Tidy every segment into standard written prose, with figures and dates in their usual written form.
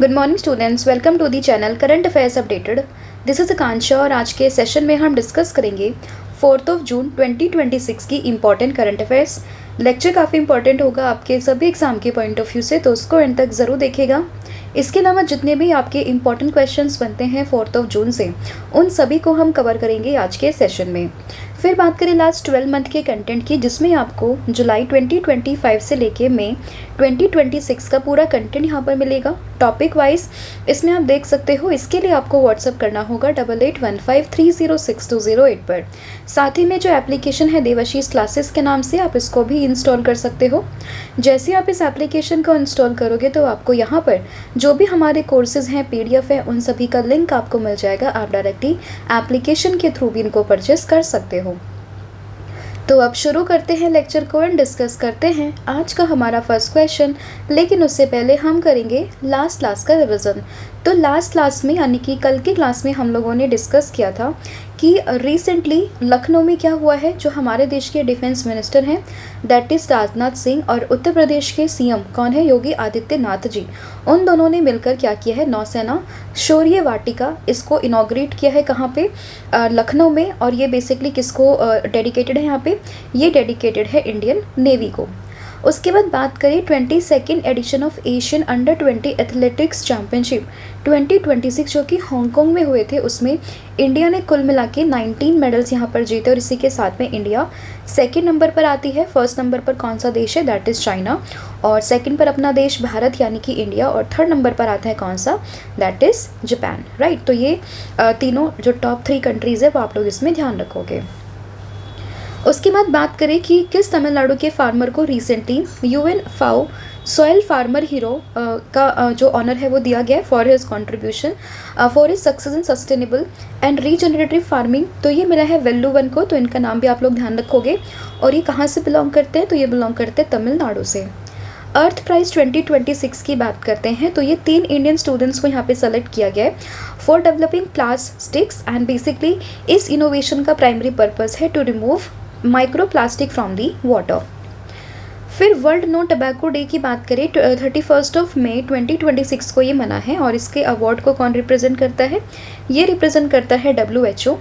Good morning students, welcome to the channel current affairs updated. This is Akanksha और आज के session में हम डिस्कस करेंगे 4 जून 2026 की इंपॉर्टेंट करंट अफेयर्स। लेक्चर काफ़ी इंपॉर्टेंट होगा आपके सभी एग्जाम के पॉइंट ऑफ व्यू से, तो उसको एंड तक ज़रूर देखिएगा। इसके अलावा जितने भी आपके इंपॉर्टेंट क्वेश्चंस बनते हैं 4 जून से, उन सभी को हम कवर करेंगे आज के सेशन में। फिर बात करें लास्ट 12 मंथ के कंटेंट की, जिसमें आपको जुलाई 2025 से लेके मई 2026 का पूरा कंटेंट यहाँ पर मिलेगा टॉपिक वाइज। इसमें आप देख सकते हो। इसके लिए आपको व्हाट्सअप करना होगा 8815306208 पर। साथ ही में जो एप्लीकेशन है देवाशीष क्लासेस के नाम से, आप इसको भी इंस्टॉल कर सकते हो। जैसे आप इस एप्लीकेशन को इंस्टॉल करोगे तो आपको यहाँ पर जो भी हमारे कोर्सेज़ हैं, PDF है, उन सभी का लिंक आपको मिल जाएगा। आप डायरेक्टली एप्लीकेशन के थ्रू भी इनको परचेस कर सकते हो। तो अब शुरू करते हैं लेक्चर को एंड डिस्कस करते हैं आज का हमारा फर्स्ट क्वेश्चन। लेकिन उससे पहले हम करेंगे लास्ट क्लास का रिवीजन। तो लास्ट क्लास में, यानी कि कल की क्लास में, हम लोगों ने डिस्कस किया था कि रिसेंटली लखनऊ में क्या हुआ है। जो हमारे देश के डिफेंस मिनिस्टर हैं दैट इज़ राजनाथ सिंह, और उत्तर प्रदेश के CM कौन है, योगी आदित्यनाथ जी, उन दोनों ने मिलकर क्या किया है, नौसेना शौर्य वाटिका, इसको इनॉग्रेट किया है। कहाँ पे? लखनऊ में। और ये बेसिकली किसको डेडिकेटेड है? यहाँ पे ये डेडिकेटेड है इंडियन नेवी को। उसके बाद बात करें 22nd edition of Asian under twenty athletics championship 2026 जो कि हांगकांग में हुए थे, उसमें इंडिया ने कुल मिला के 19 मेडल्स यहाँ पर जीते। और इसी के साथ में इंडिया सेकंड नंबर पर आती है। फर्स्ट नंबर पर कौन सा देश है? That is China. और सेकंड पर अपना देश भारत यानी कि इंडिया। और थर्ड नंबर पर आता है कौन सा? That is Japan. राइट। तो ये तीनों जो टॉप 3 कंट्रीज़ है वो आप लोग इसमें ध्यान रखोगे। उसके बाद बात करें कि किस तमिलनाडु के फार्मर को recently UN FAO soil farmer hero का जो ऑनर है वो दिया गया है for his contribution for his success in sustainable and regenerative farming. तो ये मिला है वेल्लुवन को। तो इनका नाम भी आप लोग ध्यान रखोगे। और ये कहाँ से बिलोंग करते हैं? तो ये बिलोंग करते हैं तमिलनाडु से। अर्थ प्राइज़ 2026 की बात करते हैं तो ये 3 इंडियन स्टूडेंट्स को यहाँ पे सेलेक्ट किया गया है for developing plastics. And basically इस इनोवेशन का प्राइमरी पर्पस है to remove micro plastic from the water. फिर वर्ल्ड नो टबैको डे की बात करें 31 मई 2026 को ये मना है। और इसके अवार्ड को कौन रिप्रेजेंट करता है? ये रिप्रेजेंट करता है WHO।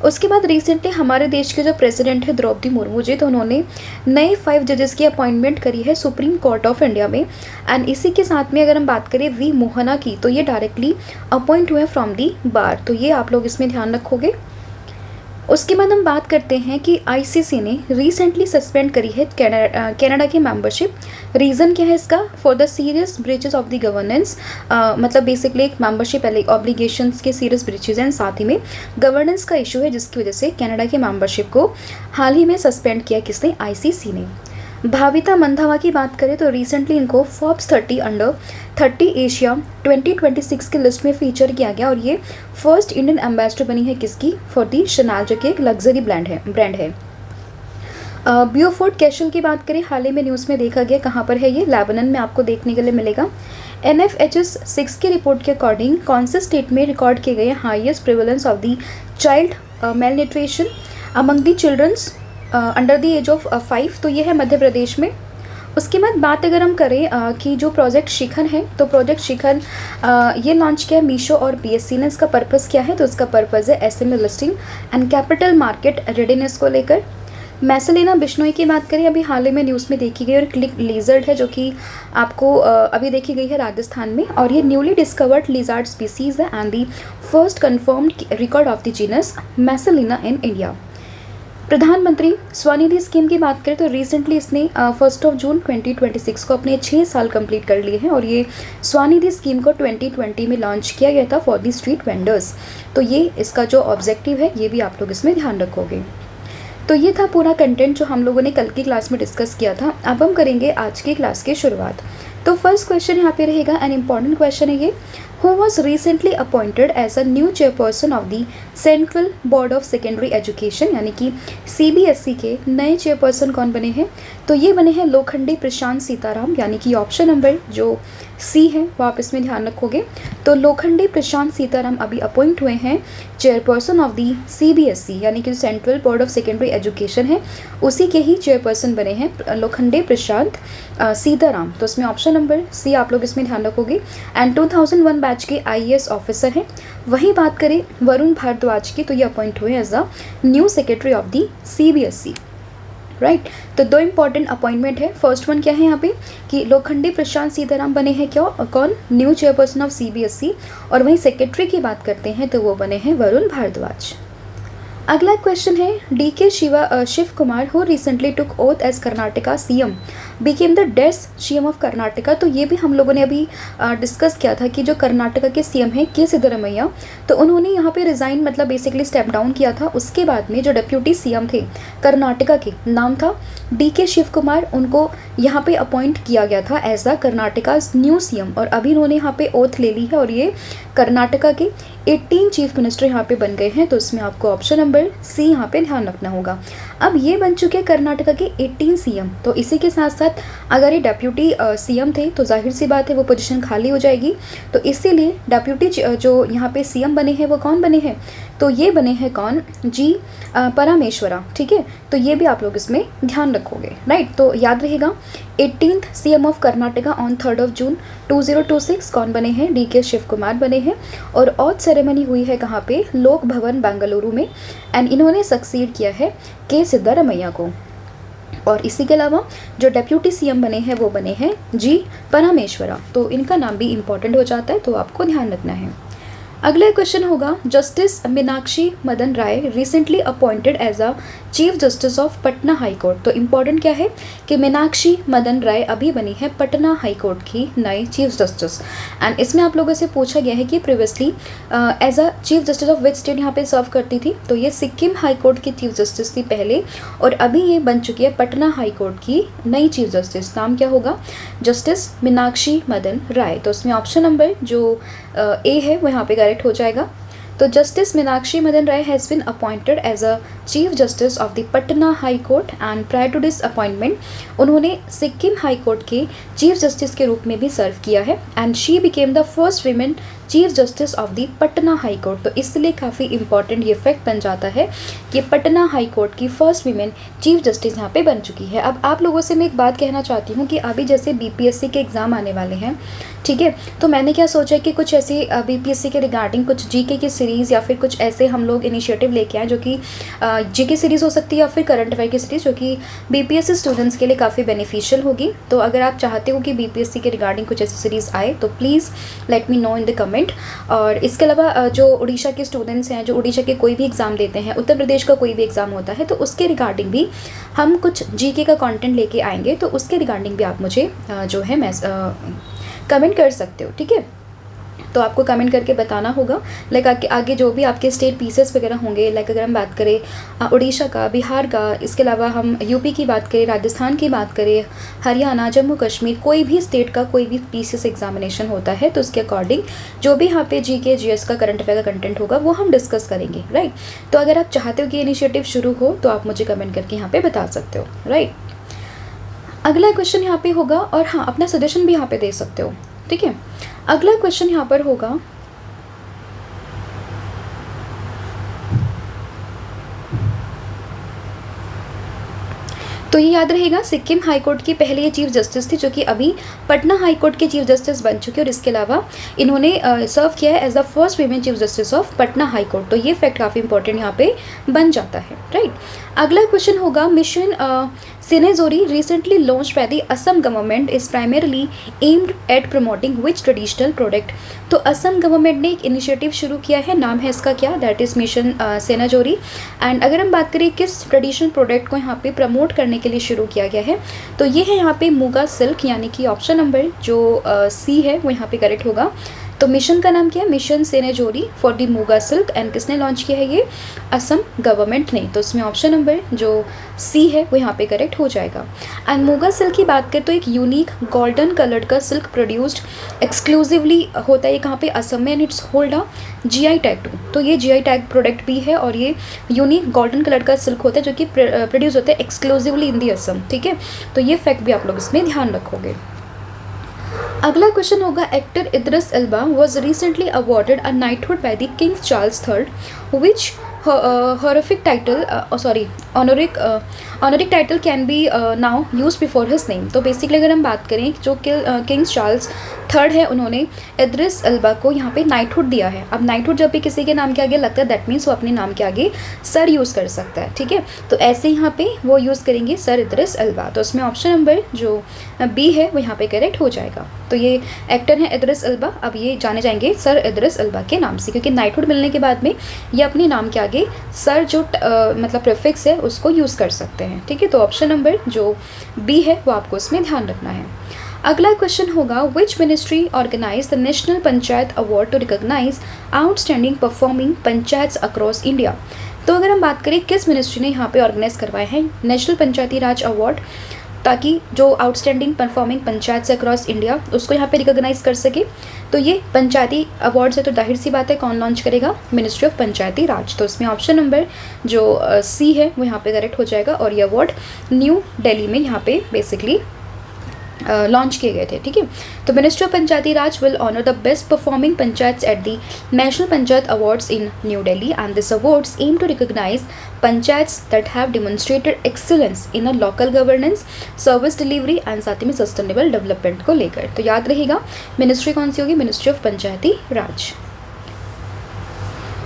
उसके बाद रिसेंटली हमारे देश के जो प्रेसिडेंट है द्रौपदी मुर्मू जी, तो उन्होंने नए 5 जजेस की अपॉइंटमेंट करी है सुप्रीम कोर्ट ऑफ इंडिया में। एंड इसी के साथ में अगर हम बात करें V मोहना की, तो ये डायरेक्टली अपॉइंट हुए फ्रॉम दी बार। तो ये आप लोग इसमें ध्यान रखोगे। उसके बाद हम बात करते हैं कि ICC ने रिसेंटली सस्पेंड करी है कनाडा की मेंबरशिप। रीज़न क्या है इसका? For the serious breaches of the governance. मतलब बेसिकली एक मेंबरशिप ऑब्लिगेशंस के सीरियस ब्रीचेस हैं, साथ ही में गवर्नेंस का इशू है, जिसकी वजह से कनाडा की मेंबरशिप को हाल ही में सस्पेंड किया किसने? ICC ने। भाविता मंधावा की बात करें तो रिसेंटली इनको फोर्ब्स 30 अंडर 30 एशिया 2026 की लिस्ट में फीचर किया गया। और ये फर्स्ट इंडियन एम्बेसडर बनी है किसकी? फॉर दी शनाल, जो कि एक लग्जरी ब्रांड है। बियोफोर्ट कैशल की बात करें, हाल ही में न्यूज़ में देखा गया। कहाँ पर है ये? लेबनान में आपको देखने के लिए मिलेगा। NFHS 6 की रिपोर्ट के अकॉर्डिंग कौन से स्टेट में रिकॉर्ड किए गए highest prevalence of the child malnutrition among the childrens under the age of 5? तो ये है मध्य प्रदेश में। उसके बाद बात अगर हम करें कि जो प्रोजेक्ट शिखर है, तो प्रोजेक्ट शिखर ये लॉन्च किया है मीशो और BSC ने। इसका पर्पस क्या है? तो इसका पर्पस है SME listing and capital market readiness को लेकर। मैसेलिना बिश्नोई की बात करें, अभी हाल ही में न्यूज़ में देखी गई। और क्लिक लिजर्ड है जो कि आपको अभी देखी गई है राजस्थान में। और ये न्यूली डिस्कवर्ड लिजर्ड स्पीसीज़ है and the first confirmed record of the genus Mesalina in India. Pradhan Mantri Svanidhi scheme की बात करें तो रिसेंटली इसने 1 जून 2026 को अपने 6 साल कंप्लीट कर लिए हैं। और ये स्वनिधि स्कीम को 2020 में लॉन्च किया गया था फॉर दी स्ट्रीट वेंडर्स। तो ये इसका जो ऑब्जेक्टिव है ये भी आप लोग इसमें ध्यान रखोगे। तो ये था पूरा कंटेंट जो हम लोगों ने कल की क्लास में डिस्कस किया था। अब हम करेंगे आज की क्लास की शुरुआत। तो फर्स्ट क्वेश्चन यहाँ पे रहेगा, एन इम्पॉर्टेंट क्वेश्चन है ये। who was recently appointed as a new chairperson of the Central Board of Secondary Education, यानी कि CBSE के नए चेयरपर्सन कौन बने हैं? तो ये बने हैं लोखंडी प्रशांत सीताराम, यानी कि ऑप्शन नंबर जो सी है वो आप इसमें ध्यान रखोगे। तो लोखंडी प्रशांत सीताराम अभी अपॉइंट हुए हैं चेयरपर्सन ऑफ दी CBSE, यानी कि central board of secondary education है उसी के ही चेयरपर्सन बने हैं लोखंडी प्रशांत सीताराम। तो इसमें ऑप्शन नंबर सी आप लोग इसमें ध्यान रखोगे। एंड 2001 बैच के IAS ऑफिसर हैं। वही बात करें वरुण भारद्वाज की, तो ये अपॉइंट हुए as a new secretary of the CBSE, right. तो दो इंपॉर्टेंट अपॉइंटमेंट है। फर्स्ट वन क्या है यहाँ पे कि लोखंडी प्रशांत सीताराम बने हैं कौन? New chairperson of CBSE। और वहीं सेक्रेटरी की बात करते हैं तो वो बने हैं वरुण भारद्वाज। अगला क्वेश्चन है DK Shiv Kumar who recently took oath as Karnataka CM became the डेस CM ऑफ कर्नाटका। तो ये भी हम लोगों ने अभी डिस्कस किया था कि जो कर्नाटका के CM हैं के सिद्धरामैया, तो उन्होंने यहाँ पे रिज़ाइन मतलब बेसिकली स्टेप डाउन किया था। उसके बाद में जो डेप्यूटी CM थे कर्नाटका के, नाम था DK शिव कुमार, उनको यहाँ पे अपॉइंट किया गया था as a Karnataka new CM। और अभी उन्होंने यहाँ पे ओथ ले ली है और ये कर्नाटका के 18 चीफ मिनिस्टर यहाँ पे बन गए हैं। तो इसमें आपको ऑप्शन नंबर सी यहाँ पे ध्यान रखना होगा। अब ये बन चुके हैं कर्नाटका के 18 CM। तो इसी के साथ साथ अगर ये डेप्यूटी CM थे तो जाहिर सी बात है वो पोजीशन खाली हो जाएगी। तो इसीलिए डेप्यूटी जो यहाँ पे CM बने हैं वो कौन बने हैं? तो ये बने हैं कौन? जी परमेश्वरा, ठीक है। तो ये भी आप लोग इसमें ध्यान रखोगे, राइट। तो याद रहेगा 18th CM of Karnataka on 3rd जून 2026 कौन बने हैं? DK शिव कुमार बने हैं। और ऑथ सेरेमनी हुई है कहाँ पे? लोक भवन बेंगलुरु में। एंड इन्होंने सक्सीड किया है के सिद्धरामैया को। और इसी के अलावा जो डेप्यूटी CM बने हैं वो बने हैं जी परमेश्वरा। तो इनका नाम भी इम्पॉर्टेंट हो जाता है, तो आपको ध्यान रखना है। अगला क्वेश्चन होगा justice Meenakshi Madan Rai recently appointed as a chief justice of Patna high court. तो इम्पॉर्टेंट क्या है कि मीनाक्षी मदन राय अभी बनी है पटना हाई कोर्ट की नई चीफ जस्टिस। एंड इसमें आप लोगों से पूछा गया है कि previously as a chief justice of which state यहाँ पे सर्व करती थी। तो ये सिक्किम हाई कोर्ट की चीफ जस्टिस थी पहले, और अभी ये बन चुकी है पटना हाई कोर्ट की नई चीफ जस्टिस। नाम क्या होगा? जस्टिस मीनाक्षी मदन राय। तो इसमें ऑप्शन नंबर जो ए है वो यहाँ पे करेक्ट हो जाएगा। तो justice Meenakshi Madan Rai has been appointed as a chief justice of the Patna high court. And prior to this appointment उन्होंने सिक्किम हाई कोर्ट के चीफ जस्टिस के रूप में भी सर्व किया है। And she became the first women chief justice of the Patna high court. तो इसलिए काफ़ी इंपॉर्टेंट ये फैक्ट बन जाता है कि पटना हाई कोर्ट की फर्स्ट वीमेन चीफ जस्टिस यहाँ पे बन चुकी है। अब आप लोगों से मैं एक बात कहना चाहती हूँ कि अभी जैसे BPSC के एग्ज़ाम आने वाले हैं, ठीक है, तो मैंने क्या सोचा कि कुछ ऐसे BPSC के रिगार्डिंग कुछ GK की सीरीज़ या फिर कुछ ऐसे हम लोग इनिशिएटिव लेके आए जो कि GK सीरीज़ हो सकती है या फिर करंट अफेयर की सीरीज़, जो कि BPSC स्टूडेंट्स के लिए काफ़ी बेनिफिशियल होगी। तो अगर आप चाहते हो कि BPSC के रिगार्डिंग कुछ ऐसी सीरीज़ आए तो please let me know in the comment. और इसके अलावा जो उड़ीसा के स्टूडेंट्स हैं, जो उड़ीसा के कोई भी एग्ज़ाम देते हैं, उत्तर प्रदेश का कोई भी एग्ज़ाम होता है, तो उसके रिगार्डिंग भी हम कुछ GK का कंटेंट लेके आएंगे। तो उसके रिगार्डिंग भी आप मुझे जो है कमेंट कर सकते हो, ठीक है। तो आपको कमेंट करके बताना होगा लाइक आगे जो भी आपके स्टेट पीसेस वगैरह होंगे, लाइक अगर हम बात करें उड़ीसा का, बिहार का, इसके अलावा हम यूपी की बात करें, राजस्थान की बात करें, हरियाणा, जम्मू कश्मीर, कोई भी स्टेट का कोई भी पीसेस एग्जामिनेशन होता है तो उसके अकॉर्डिंग जो भी यहाँ पे GK GS का करंट अफेयर का कंटेंट होगा वो हम डिस्कस करेंगे, राइट। तो अगर आप चाहते हो कि इनिशिएटिव शुरू हो तो आप मुझे कमेंट करके यहाँ पे बता सकते हो, राइट। अगला क्वेश्चन यहाँ पे होगा, और हाँ अपना सजेशन भी यहाँ पे दे सकते हो, ठीक है। अगला क्वेश्चन यहाँ पर होगा तो ये याद रहेगा सिक्किम हाई कोर्ट की पहले ये चीफ जस्टिस थी जो कि अभी पटना हाई कोर्ट के चीफ जस्टिस बन चुके और इसके अलावा इन्होंने सर्व किया है as the first women chief justice of Patna high court. तो ये फैक्ट काफ़ी इंपॉर्टेंट यहाँ पे बन जाता है, राइट। अगला क्वेश्चन होगा mission Senejori recently launch by the Assam government is primarily aimed at promoting which traditional product. तो असम गवर्नमेंट ने एक इनिशिएटिव शुरू किया है, नाम है इसका क्या? That is mission Senejori. And अगर हम बात करें किस ट्रेडिशनल प्रोडक्ट को यहाँ पे प्रमोट करने के लिए शुरू किया गया है तो ये है यहाँ पे मुगा सिल्क, यानी कि ऑप्शन नंबर जो सी है वो यहाँ पे करेक्ट होगा। तो मिशन का नाम क्या है, mission Senejori for the Muga silk, and किसने लॉन्च किया है ये, असम गवर्नमेंट ने। तो इसमें ऑप्शन नंबर जो सी है वो यहाँ पे करेक्ट हो जाएगा। एंड मूगा सिल्क की बात करें तो एक यूनिक गोल्डन कलर्ड का सिल्क प्रोड्यूस्ड एक्सक्लूसिवली होता है ये कहाँ पे, असम में, and it's hold a GI tag too. तो ये GI टैग प्रोडक्ट भी है और ये यूनिक गोल्डन कलर का सिल्क होता है जो कि प्रोड्यूस होता है एक्सक्लूसिवली इन दी असम, ठीक है। तो ये फैक्ट भी आप लोग इसमें ध्यान रखोगे। अगला क्वेश्चन होगा, actor Idris Elba was recently awarded a knighthood by the king Charles III, which honorific title honorific title can be now used before his name। तो बेसिकली अगर हम बात करें जो किंग्स चार्ल्स III है उन्होंने इद्रिस एल्बा को यहाँ पे नाइटहुड दिया है। अब नाइटहुड जब भी किसी के नाम के आगे लगता है दैट मीन्स वो अपने नाम के आगे सर यूज़ कर सकता है, ठीक है। तो ऐसे यहाँ पे वो यूज़ करेंगे सर इद्रिस एल्बा। तो इसमें ऑप्शन नंबर जो बी है वो यहाँ पे करेक्ट हो जाएगा। तो ये एक्टर है इद्रिस एल्बा, अब ये जाने जाएंगे सर इद्रिस एल्बा के नाम से, क्योंकि नाइटहुड मिलने के बाद में ये अपने नाम के आगे सर जो मतलब प्रीफिक्स है उसको यूज़ कर सकते हैं, ठीक है। तो ऑप्शन नंबर जो बी है वो आपको इसमें ध्यान रखना है। अगला क्वेश्चन होगा, which ministry organise the national panchayat award to recognise outstanding performing panchayat across India. तो अगर हम बात करें किस मिनिस्ट्री ने यहाँ पे ऑर्गेनाइज करवाए हैं नेशनल पंचायती राज अवार्ड, ताकि जो आउटस्टैंडिंग परफॉर्मिंग पंचायत से अक्रॉस इंडिया उसको यहाँ पे रिकॉग्नाइज कर सके। तो ये पंचायती अवार्ड्स है, तो जाहिर सी बात है कौन लॉन्च करेगा, मिनिस्ट्री ऑफ पंचायती राज। तो इसमें ऑप्शन नंबर जो सी है वो यहाँ पे करेक्ट हो जाएगा और ये अवार्ड न्यू दिल्ली में यहाँ पे बेसिकली लॉन्च किए गए थे, ठीक है। तो ministry of panchayati raj will honour the best performing panchayat at the national panchayat awards in New Delhi, and this awards aim to recognise panchayats that have demonstrated excellence in a local governance, service delivery and साथ ही में sustainable development को लेकर। तो याद रहेगा ministry कौन सी होगी, मिनिस्ट्री ऑफ पंचायती राज।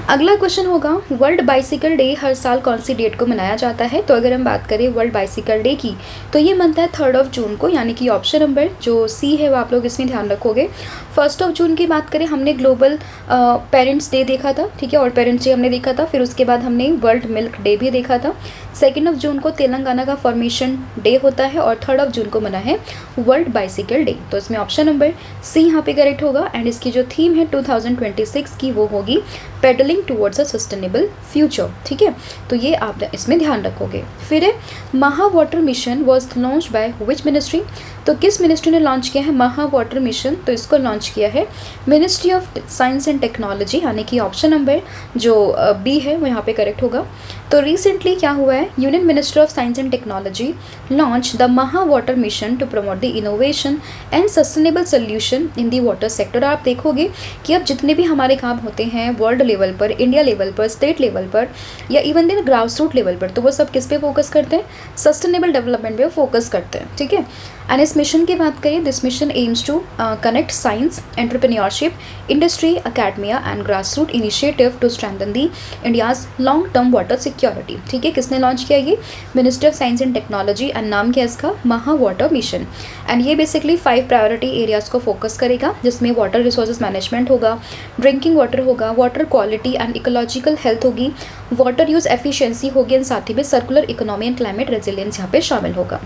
अगला क्वेश्चन होगा, वर्ल्ड बाइसिकल डे हर साल कौन सी डेट को मनाया जाता है। तो अगर हम बात करें वर्ल्ड बाइसिकल डे की तो ये मनता है 3 जून को, यानी कि ऑप्शन नंबर जो सी है वो आप लोग इसमें ध्यान रखोगे। 1 जून की बात करें हमने ग्लोबल पेरेंट्स डे देखा था, ठीक है, और पेरेंट्स डे हमने देखा था, फिर उसके बाद हमने वर्ल्ड मिल्क डे भी देखा था। 2 जून को तेलंगाना का फॉर्मेशन डे होता है और 3 जून को मना है वर्ल्ड बाइसिकल डे। तो इसमें ऑप्शन नंबर सी यहाँ पे करेक्ट होगा। एंड इसकी जो थीम है 2026 की वो होगी pedalling towards a sustainable future, ठीक है। तो ये आप इसमें ध्यान रखोगे। फिर है महा water mission was launch by which ministry. तो किस मिनिस्ट्री ने लॉन्च किया है महा वाटर मिशन, तो इसको लॉन्च किया है ministry of science and technology, यानी कि ऑप्शन नंबर जो बी है वो यहाँ पे करेक्ट होगा। तो रिसेंटली क्या हुआ है, union minister of science and technology launch the Maha water mission to promote the innovation and sustainable solution in the water sector. आप देखोगे कि अब जितने भी हमारे काम होते हैं वर्ल्ड लेवल पर, इंडिया लेवल पर, स्टेट लेवल पर या इवन दिन ग्रास रूट लेवल पर, तो वो सब किस पे फोकस करते हैं, सस्टेनेबल डेवलपमेंट पे फोकस करते हैं, ठीक है। एंड इस मिशन की बात करें, this mission aims to connect science, entrepreneurship, industry, academia and grass root initiative to strengthen the India's long term water security, ठीक है। किसने लॉन्च किया ये, ministry of science and technology, and नाम क्या है इसका, महा वाटर मिशन। एंड ये बेसिकली 5 प्रायोरिटी एरियाज़ को फोकस करेगा, जिसमें वाटर रिसोर्सेज मैनेजमेंट होगा, ड्रिंकिंग वाटर होगा, water quality and ecological health होगी, वाटर यूज एफिशिएंसी होगी, एंड साथ ही में circular economy and climate resilience यहाँ पे शामिल होगा।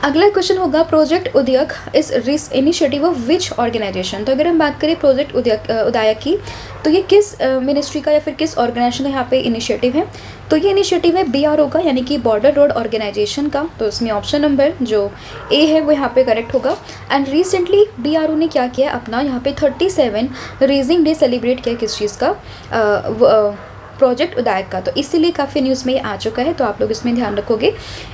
अगला क्वेश्चन होगा, प्रोजेक्ट उदयक इस इनिशिएटिव ऑफ विच ऑर्गेनाइजेशन। तो अगर हम बात करें प्रोजेक्ट उदयक की तो ये किस मिनिस्ट्री का या फिर किस ऑर्गेनाइजेशन का यहाँ पे इनिशिएटिव है। तो ये इनिशिएटिव है BRO का, यानी कि बॉर्डर रोड ऑर्गेनाइजेशन का। तो इसमें ऑप्शन नंबर जो ए है वो यहाँ पे करेक्ट होगा। एंड रिसेंटली BRO ने क्या किया, अपना यहाँ पे 37 रेजिंग डे सेलिब्रेट किया किस चीज़ का, प्रोजेक्ट उदयक का। तो इसीलिए काफ़ी न्यूज़ में ये आ चुका है, तो आप लोग इसमें ध्यान रखोगे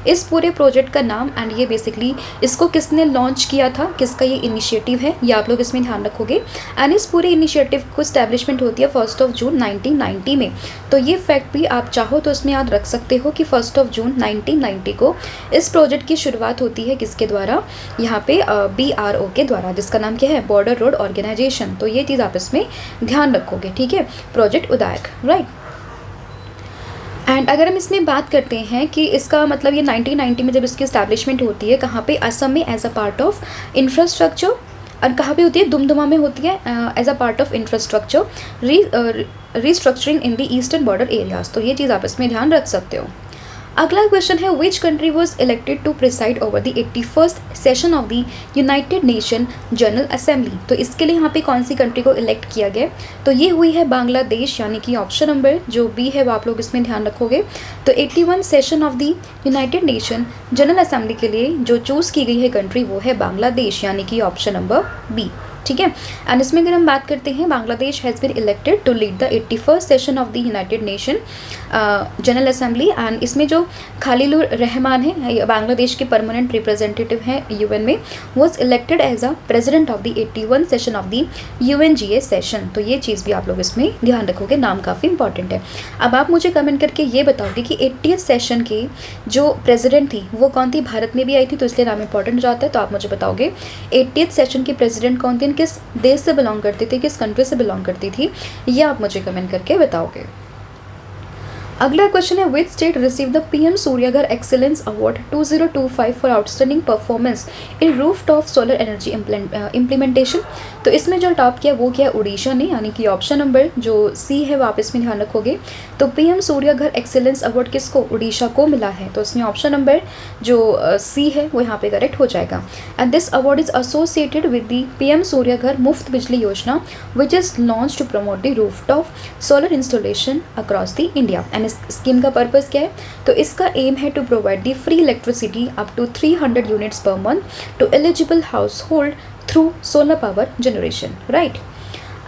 इस पूरे प्रोजेक्ट का नाम, एंड ये बेसिकली इसको किसने लॉन्च किया था, किसका ये इनिशिएटिव है, ये आप लोग इसमें ध्यान रखोगे। एंड इस पूरे इनिशिएटिव को इस्टेब्लिशमेंट होती है 1 जून 1990 में। तो ये फैक्ट भी आप चाहो तो इसमें याद रख सकते हो कि 1 जून 1990 को इस प्रोजेक्ट की शुरुआत होती है किसके द्वारा, यहाँ पे BRO के द्वारा, जिसका नाम क्या है, बॉर्डर रोड ऑर्गेनाइजेशन। तो ये चीज़ आप इसमें ध्यान रखोगे, ठीक है, प्रोजेक्ट उदयक, राइट। एंड अगर हम इसमें बात करते हैं कि इसका मतलब ये 1990 में जब इसकी इस्टेब्लिशमेंट होती है, कहाँ पे, असम में as a part of infrastructure, और कहाँ पे होती है, दुमदुमा में होती है as a part of infrastructure restructuring in the eastern border areas. तो ये चीज़ आप इसमें ध्यान रख सकते हो। अगला क्वेश्चन है which country was elected to preside over the 81st session of the United Nation General Assembly. तो इसके लिए यहाँ पे कौन सी कंट्री को इलेक्ट किया गया, तो ये हुई है बांग्लादेश, यानी कि ऑप्शन नंबर जो बी है वो आप लोग इसमें ध्यान रखोगे। तो 81 session of the United Nation General assembly के लिए जो चूज़ की गई है कंट्री वो है बांग्लादेश, यानी कि ऑप्शन नंबर बी। ठीक है, एंड इसमें अगर हम बात करते हैं Bangladesh has been elected to lead the 81st session of the United Nation General Assembly. And इसमें जो खलीलुर रहमान है बांग्लादेश के परमानेंट रिप्रेजेंटेटिव हैं यूएन में, was elected as a president of the 81 session of the UNGA session. तो ये चीज़ भी आप लोग इसमें ध्यान रखोगे, नाम काफ़ी इंपॉर्टेंट है। अब आप मुझे कमेंट करके ये बताओगे कि 80th सेशन की जो प्रेसिडेंट थी वो कौन थी, भारत में भी आई थी तो इसलिए नाम इंपॉर्टेंट हो जाता है। तो आप मुझे बताओगे 80th सेशन की प्रेसिडेंट कौन थी, किस देश से बिलोंग करती थी, किस कंट्री से बिलोंग करती थी, ये आप मुझे कमेंट करके बताओगे। अगला क्वेश्चन है which state receive the PM Surya Ghar excellence award 2025 for outstanding performance in rooftop solar energy implementation. तो इसमें जो टॉप किया वो किया उड़ीसा ने, यानी कि ऑप्शन नंबर जो सी है वो आप इसमें ध्यान रखोगे। तो PM सूर्यघर एक्सीलेंस अवार्ड किसको, उड़ीसा को मिला है, तो इसमें ऑप्शन नंबर जो सी है वो यहाँ पे करेक्ट हो जाएगा। And this award is associated with the PM Suryaghar Muft Bijli Yojana which is launch to promote the rooftop solar installation across the India. And इस स्कीम का पर्पस क्या है, तो इसका एम है to provide the free electricity up to 300 units per month to eligible household through solar power generation, right.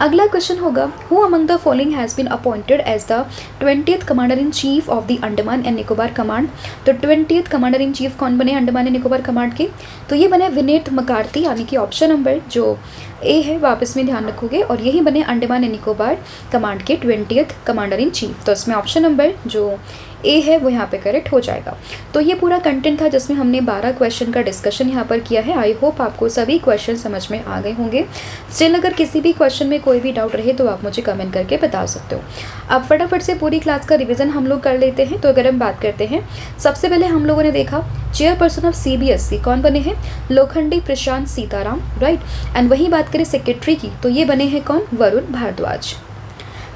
अगला question होगा who among the following has been appointed as the 20th commander in chief of the Andaman and Nicobar command. तो 20th commander in chief कौन बने Andaman and Nicobar command के, तो ये बने विनीत मकार्थी, यानी कि ऑप्शन नंबर जो ए है वापस में ध्यान रखोगे, और यही बने अंडमान एंड निकोबार कमांड के 20th कमांडर इन चीफ। तो इसमें ऑप्शन नंबर जो ए है वो यहाँ पे करेक्ट हो जाएगा। तो ये पूरा कंटेंट था जिसमें हमने 12 क्वेश्चन का डिस्कशन यहाँ पर किया है। आई होप आपको सभी क्वेश्चन समझ में आ गए होंगे। स्टिल अगर किसी भी क्वेश्चन में कोई भी डाउट रहे तो आप मुझे कमेंट करके बता सकते हो। अब फटाफट से पूरी क्लास का रिविजन हम लोग कर लेते हैं। तो अगर हम बात करते हैं, सबसे पहले हम लोगों ने देखा चेयरपर्सन ऑफ CBSE कौन बने हैं, लोखंडी प्रशांत सीताराम, राइट। एंड वही बात करें सेक्रेटरी की, तो ये बने हैं कौन, वरुण भारद्वाज।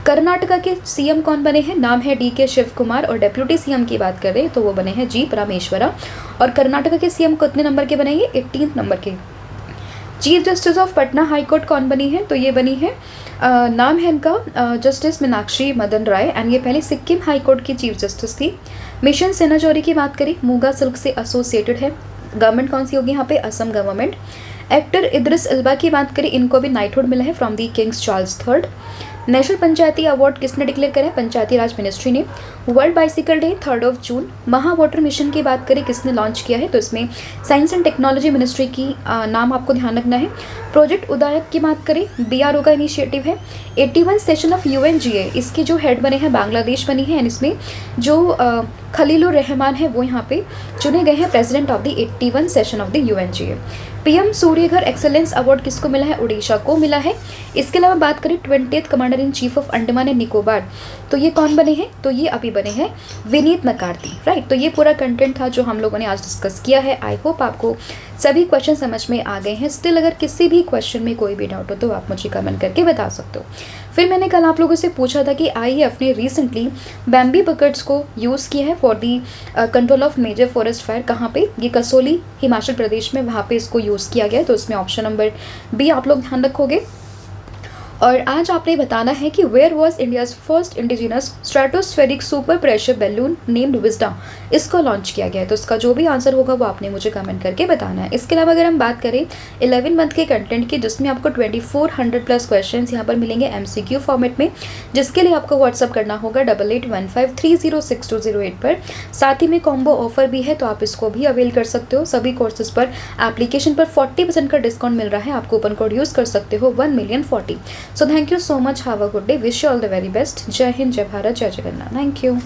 कर्नाटका के CM कौन बने हैं, नाम है DK शिव कुमार, और डेप्यूटी CM की बात करें तो वो बने हैं G परामेश्वरा। और कर्नाटका के CM कितने नंबर के बने, ये 18 नंबर के। Chief justice of Patna high court कौन बनी है, तो ये बनी है नाम है इनका जस्टिस मीनाक्षी मदन राय, एंड ये पहले सिक्किम हाई कोर्ट की चीफ जस्टिस थी। मिशन सेना चौरी की बात करें, मूगा सिल्क से एसोसिएटेड है। गवर्नमेंट कौन सी होगी यहाँ पे, Assam government. Actor Idris Elba की बात करें, इनको भी नाइटहुड मिला है from the kings Charles III। National panchayati award किसने डिक्लेयर करा है, पंचायती राज मिनिस्ट्री ने। World bicycle day 3 June. महा वाटर मिशन की बात करें किसने लॉन्च किया है, तो इसमें साइंस एंड टेक्नोलॉजी मिनिस्ट्री की नाम आपको ध्यान रखना है। प्रोजेक्ट उदायक की बात करें, BRO का इनिशिएटिव है। 81 सेशन ऑफ UNGA, इसके जो हेड बने हैं बांग्लादेश बनी है, एंड इसमें जो खलीलुर रहमान है वो यहाँ पे चुने गए हैं president of the 81 session of the UNGA। PM Surya Ghar excellence award किसको मिला है, उड़ीसा को मिला है। इसके अलावा बात करें 20th commander in chief of Andaman and Nicobar, तो ये कौन बने हैं, तो ये अभी बने हैं विनीत मकार्थी, राइट। तो ये पूरा कंटेंट था जो हम लोगों ने आज डिस्कस किया है। आई होप आपको सभी क्वेश्चन समझ में आ गए हैं। स्टिल अगर किसी भी क्वेश्चन में कोई भी डाउट हो तो आप मुझे कमेंट करके बता सकते हो। फिर मैंने कल आप लोगों से पूछा था कि IAF ने रिसेंटली बैम्बी बकेट्स को यूज़ किया है for the control of major forest fire, कहाँ पे, ये कसोली हिमाचल प्रदेश में, वहाँ पे इसको यूज़ किया गया है। तो उसमें ऑप्शन नंबर बी आप लोग ध्यान रखोगे। और आज आपने बताना है कि where was India's first indigenous stratospheric super pressure balloon named Wisdom, इसको लॉन्च किया गया है। तो इसका जो भी आंसर होगा वो आपने मुझे कमेंट करके बताना है। इसके अलावा अगर हम बात करें 11 मंथ के कंटेंट की, जिसमें आपको 2400+ क्वेश्चन यहाँ पर मिलेंगे MCQ फॉर्मेट में, जिसके लिए आपको व्हाट्सअप करना होगा 8815306208 पर। साथ ही में कॉम्बो ऑफर भी है, तो आप इसको भी अवेल कर सकते हो। सभी कोर्सेज पर एप्लीकेशन पर 40% का डिस्काउंट मिल रहा है, आप कूपन कोड यूज़ कर सकते हो 1,000,040। So thank you so much. Have a good day. Wish you all the very best. Jai Hind, Jai Bharat, Jai Jagannath. Thank you.